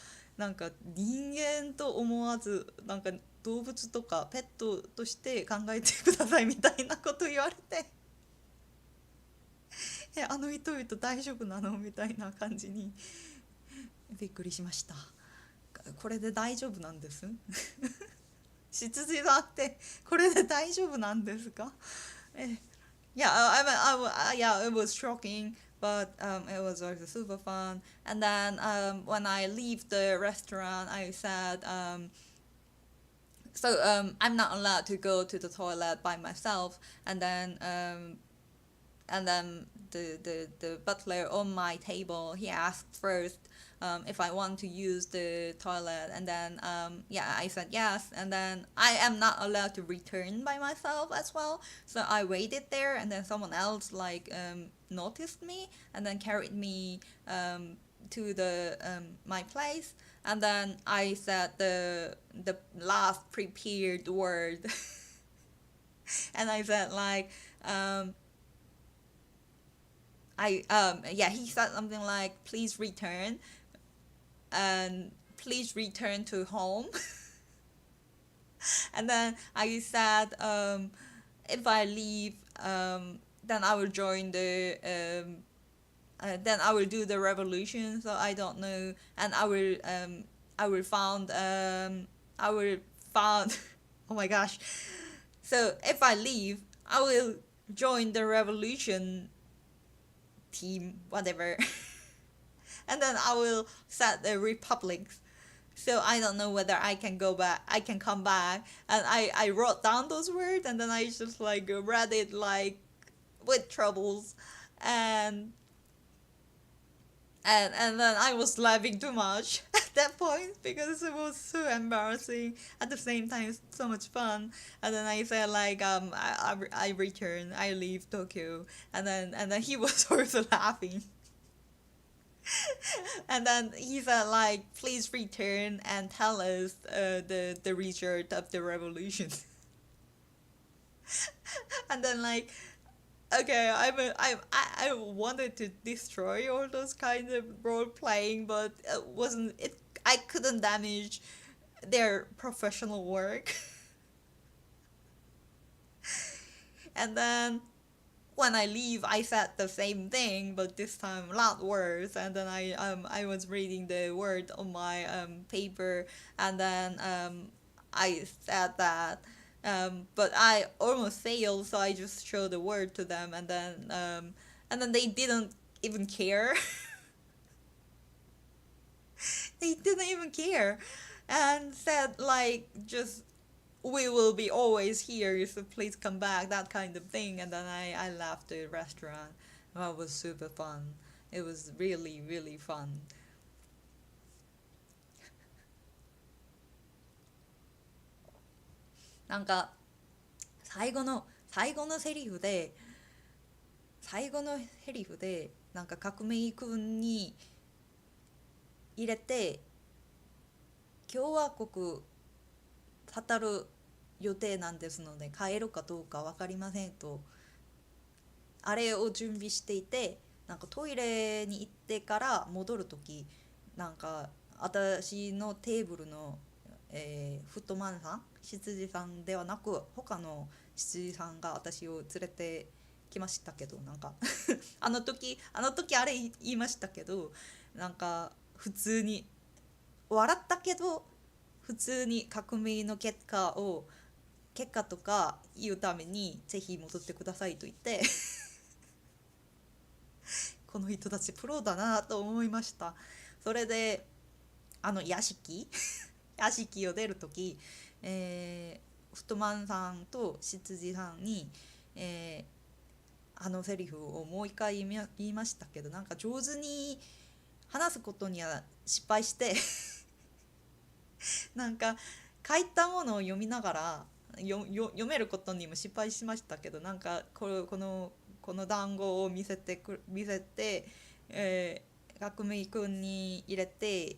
人間と思わず、なんか動物とかペットとして考えてくださいみたいなこと言われて、あの人々大丈夫なのみたいな感じにびっくりしました。これで大丈夫なんです？羊さんってこれで大丈夫なんですか？Yeah, yeah, it was shocking, but it was also super fun. And then when I leave the restaurant, I said, I'm not allowed to go to the toilet by myself. And then the butler on my table, he asked first if I want to use the toilet, and then yeah, I said yes, and then I am not allowed to return by myself as well, so I waited there, and then someone else like noticed me and then carried me to the my place, and then I said the last prepared word and I said like yeah, he said something like please return, and please return to home. And then I said if I leave, then I will join then I will do the revolution, so I don't know, and I will found I will found oh my gosh, so if I leave I will join the revolution team, whatever. And then I will set the republics. So I don't know whether I can go back, I can come back. And I wrote down those words, and then I just like read it like with troubles. And and then I was laughing too much at that point because it was so embarrassing. At the same time, so much fun. And then I said like I return, I leave Tokyo, and then he was also laughing. And then he said like please return and tell us the result of the revolution. And then like okay, I wanted to destroy all those kinds of role playing, but it wasn't it. I couldn't damage their professional work. And then when I leave, I said the same thing, but this time a lot worse. And then I was reading the word on my paper, and then I said that. But I almost failed, so I just showed the word to them, and then they didn't even care. They didn't even care, and said like just we will be always here, so please come back, that kind of thing. And then I left the restaurant. That was super fun. It was really really fun. なんか最後のセリフでなんか革命君に入れて共和国渡る予定なんですので帰るかどうか分かりませんとあれを準備していて、なんかトイレに行ってから戻る時、なんか私のテーブルの、フットマンさん羊さんではなく他の羊さんが私を連れてきましたけど、なんかあの時あれ言いましたけど、なんか普通に笑ったけど普通に革命の結果とか言うためにぜひ戻ってくださいと言ってこの人たちプロだなと思いました。それで屋敷屋敷を出るとき、フットマンさんと羊さんに、えあのセリフをもう一回言いましたけど、なんか上手に話すことには失敗してなんか書いたものを読みながら読めることにも失敗しましたけど、なんかこの団子を見せて、革命軍に入れて、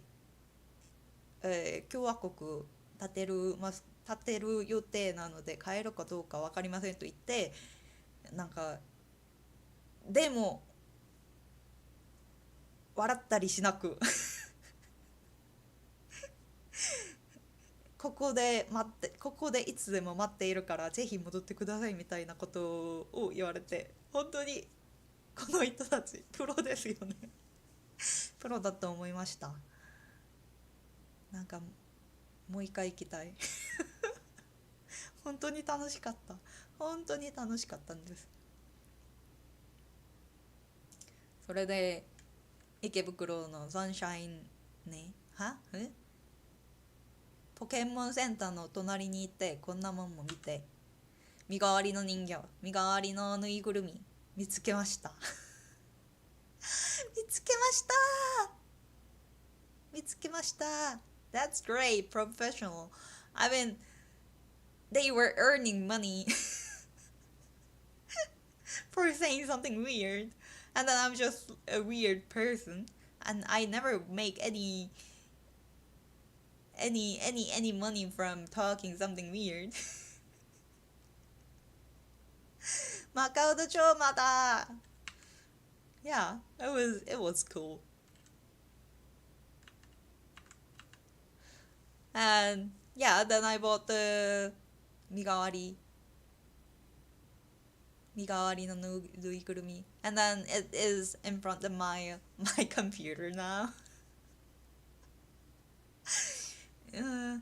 共和国立てる予定なので帰るかどうか分かりませんと言って、なんかでも笑ったりしなくここでいつでも待っているからぜひ戻ってくださいみたいなことを言われて、本当にこの人たちプロですよねプロだと思いました。なんかもう一回行きたい本当に楽しかった。本当に楽しかったんです。それで池袋のサンシャインねポケモンセンターの隣に行ってこんなもんも見て、身代わりの人形、身代わりのぬいぐるみ見つけました見つけました見つけました。 That's great professional. I mean they were earning money for saying something weird, and then I'm just a weird person and I never make any money from talking something weird マカオド超まだ Yeah, it was cool. And yeah, then I bought the 身代わり身代わりのぬいぐるみ and then it is in front of my computer now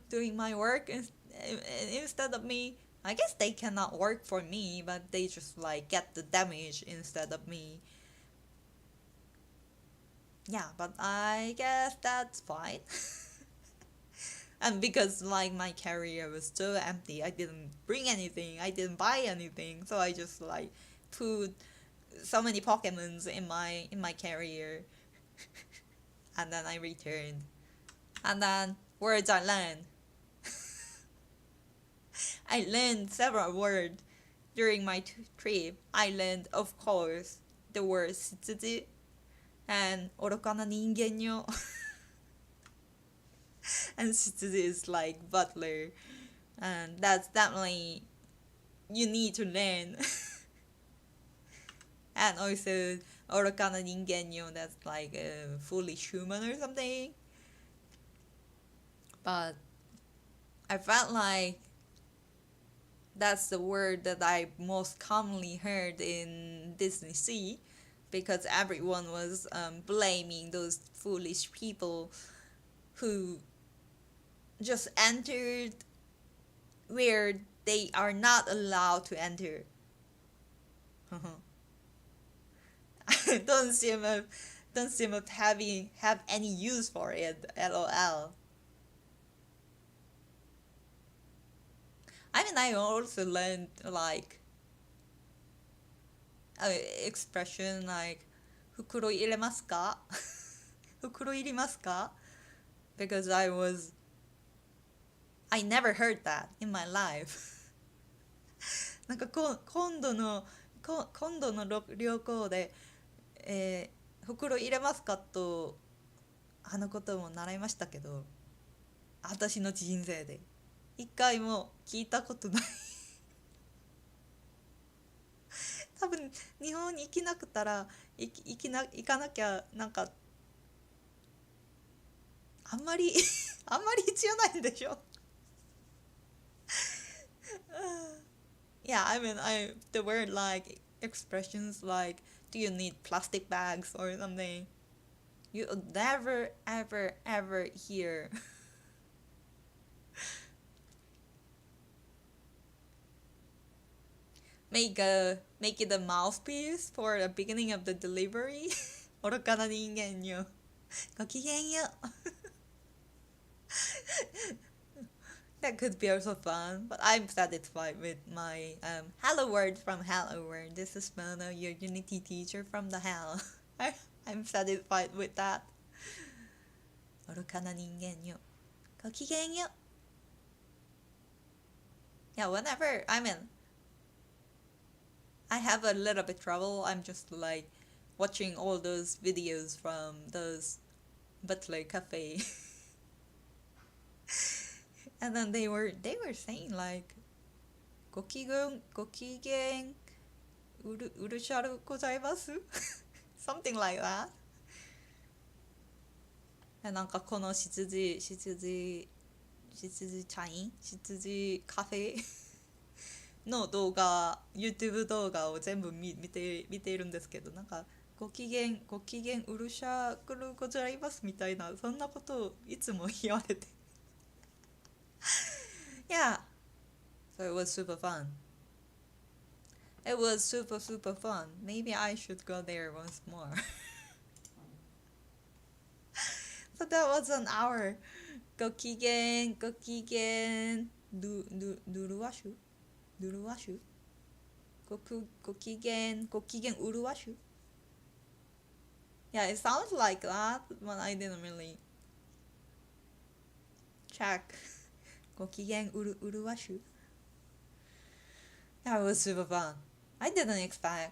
doing my work instead of me. I guess they cannot work for me, but they just like get the damage instead of me. Yeah, but I guess that's fine. And because like my carrier was so empty, I didn't bring anything, I didn't buy anything, so I just like put so many Pokemons in my carrier, and then I returned. And then words I learned. I learned several words during my trip. I learned, of course, the word 羊 and 愚かな人間よand 羊 is like butler, and that's definitely you need to learn and also 愚かな人間よ that's like a foolish human or something. But I felt like that's the word that I most commonly heard in Disney Sea, because everyone was blaming those foolish people who just entered where they are not allowed to enter. don't seem of don't seem of have any use for it. LOL. I mean, I also learned like expression like 袋入れますか袋入りますか because I never heard that in my life なんか今度の旅行で、袋入れますかとあのことも習いましたけど、私の人生で一回も聞いたことない。多分日本に行きなくたら行かなきゃなんかあんまりあんまり必要ないんでしょ。Yeah, I mean, the word like expressions like, do you need plastic bags or something? You would never, ever, ever hear. Make it a mouthpiece for the beginning of the delivery. 愚かな人間よ。ごきげんよう。That could be also fun, but I'm satisfied with my hello word from Hello World. This is Mona, your Unity teacher from the hell. I'm satisfied with that. 愚かな人間よ。ごきげんよう。Yeah, whenever, I mean, I have a little bit trouble. I'm just like watching all those videos from those butler cafe. And then they were saying like ごきげんうるしゃるございます something like that. なんかこの羊カフェの動画 YouTube 動画を全部見ているんですけど、なんかご機嫌うるしゃくるございますみたいな、そんなことをいつも言われてYeah, so it was super fun. It was super super fun. Maybe I should go there once more. So that was an hour. ご機嫌ルルワシュルルワシュご機嫌うるわしゅ Yeah, it sounds like that, but I didn't really check. ご機嫌うるわしゅ Yeah, it was super fun. I didn't expect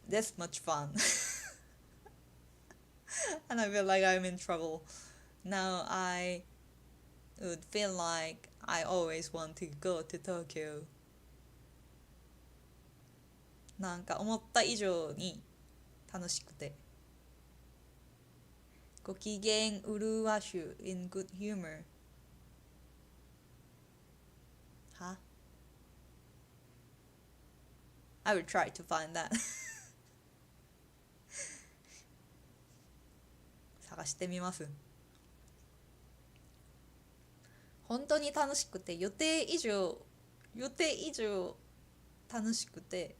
this much fun. And I feel like I'm in trouble. Now I would feel like I always want to go to Tokyo. なんか思った以上に楽しくて。ご機嫌うるわしゅ in good humor. は I would try to find that. 探してみます。本当に楽しくて予定以上楽しくて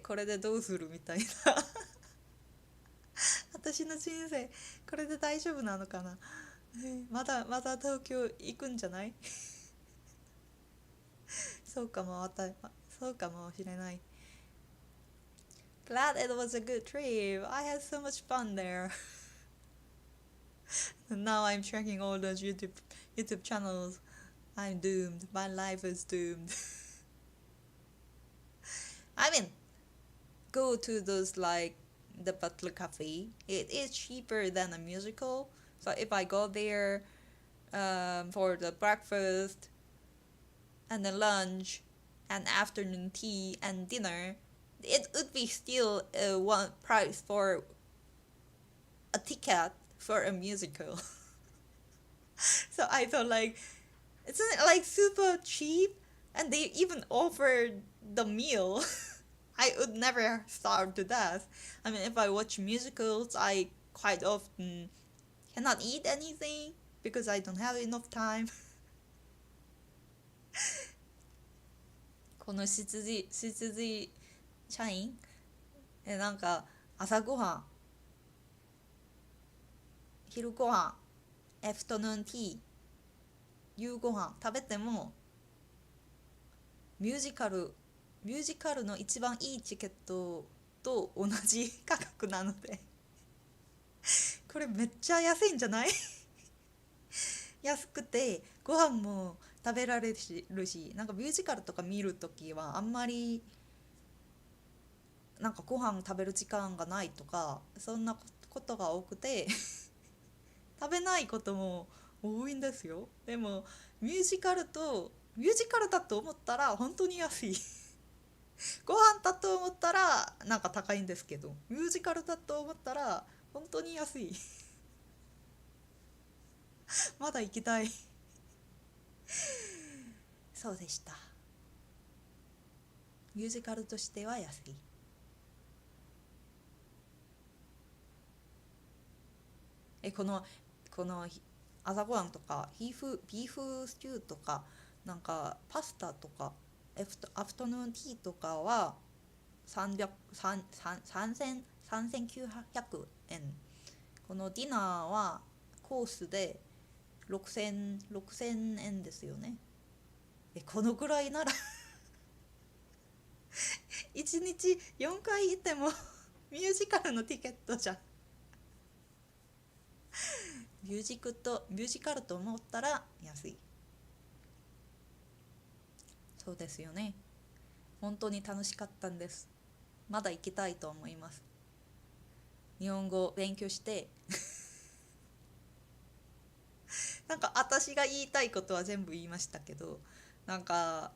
これでどうするみたいな私の人生これで大丈夫なのかなまだ東京行くんじゃないそうかもしれない Glad it was a good trip. I had so much fun there. And now I'm checking all those YouTube channels. I'm doomed. My life is doomed. I mean, go to those like the Butler Cafe. It is cheaper than a musical. So if I go there for the breakfast and the lunch and afternoon tea and dinner, it would be still one price for a ticket for a musical. So I thought like, isn't it like super cheap? And they even offered the meal. I would never starve to death. I mean, if I watch musicals, I quite often cannot eat anything because I don't have enough time. この羊社員なんか朝ごはん昼ごはんアフタヌーンティー夕ごはん食べてもミュージカルの一番いいチケットと同じ価格なのでこれめっちゃ安いんじゃない安くてご飯も食べられるし、なんかミュージカルとか見るときはあんまりなんかご飯食べる時間がないとかそんなことが多くて食べないことも多いんですよ。でもミュージカルだと思ったら本当に安い。ご飯だと思ったらなんか高いんですけど、ミュージカルだと思ったら本当に安い。まだ行きたい。そうでした。ミュージカルとしては安い。この朝ごはんとかビーフスチューとかなんかパスタとかアフタヌーンティーとかは300、3900円。このディナーはコースで6000円ですよね。このぐらいなら1日4回行ってもミュージカルのティケットじゃん。ミュージカルと思ったら安い。そうですよね。本当に楽しかったんです。まだ行きたいと思います。日本語を勉強してなんか私が言いたいことは全部言いましたけど、なんか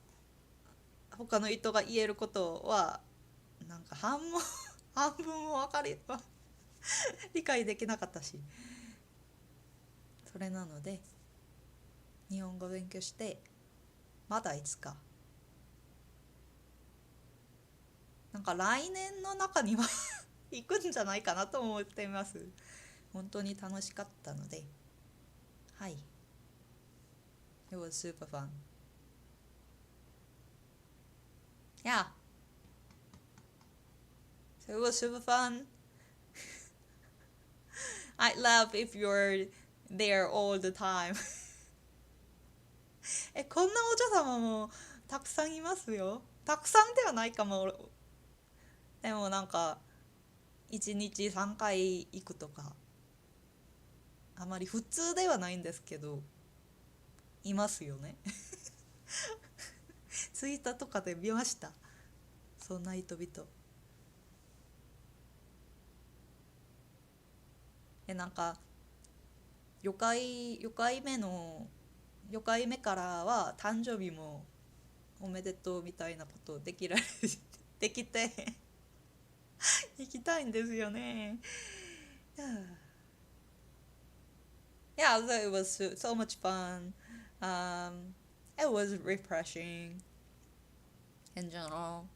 他の人が言えることはなんか半分も理解できなかったし、それなので日本語勉強してまだいつか、なんか来年の中には行くんじゃないかなと思っています。本当に楽しかったので、はい。It was super fun. Yeah. So it was super fun. I'd love if you're there all the time. こんなお嬢様もたくさんいますよ。たくさんではないかも。でもなんか1日3回行くとか、あまり普通ではないんですけど、いますよね。ツイッターとかで見ました。そんな人々。なんか4回目からは誕生日もおめでとうみたいなことできて行きたいんですよね。Yeah, so it was so much fun. It was refreshing in general.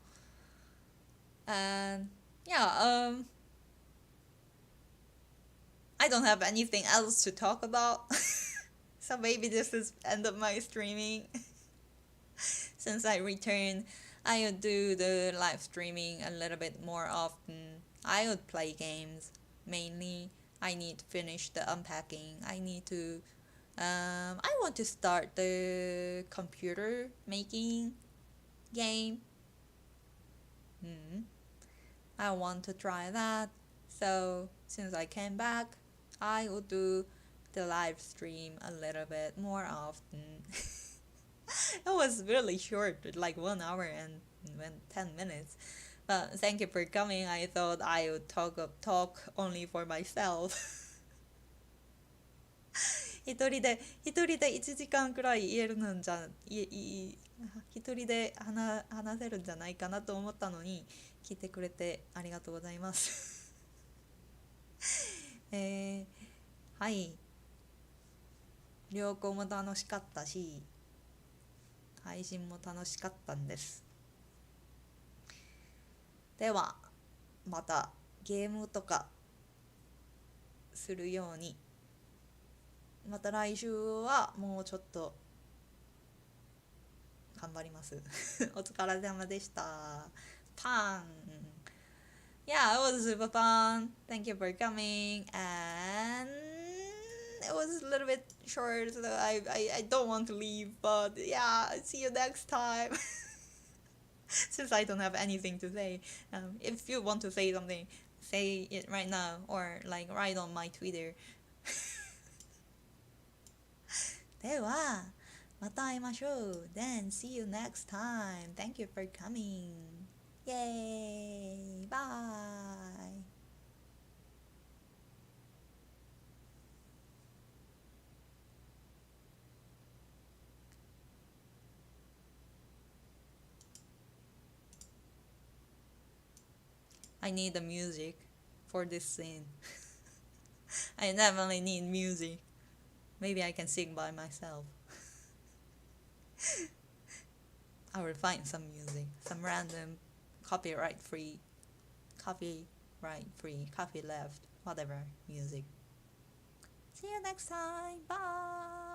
And yeah, I don't have anything else to talk about. So maybe this is end of my streaming. Since I returned, I would do the live streaming a little bit more often. I would play games mainly. I need to finish the unpacking. I want to start the computer making game. I want to try that. So since I came back, I will do the live stream a little bit more often. It was really short, like 1 hour and 10 minutes. But thank you for coming. I thought I would talk only for myself. 一人で1時間くらい言えるのじゃ一人で話せるんじゃないかなと思ったのに聞いてくれてありがとうございます。はい、旅行も楽しかったし配信も楽しかったんです。ではまたゲームとかするように、また来週はもうちょっと頑張ります。お疲れ様でした。パン。Yeah, it was super fun. Thank you for coming. And it was a little bit short, so I don't want to leave. But yeah, see you next time. Since I don't have anything to say, if you want to say something, say it right now or like write on my Twitter. ではまた会いましょう。Then see you next time. Thank you for coming. Yay! Bye! I need the music for this scene. I definitely need music. Maybe I can sing by myself. I will find some music, some random copyright free, copy left, whatever music. See you next time. Bye.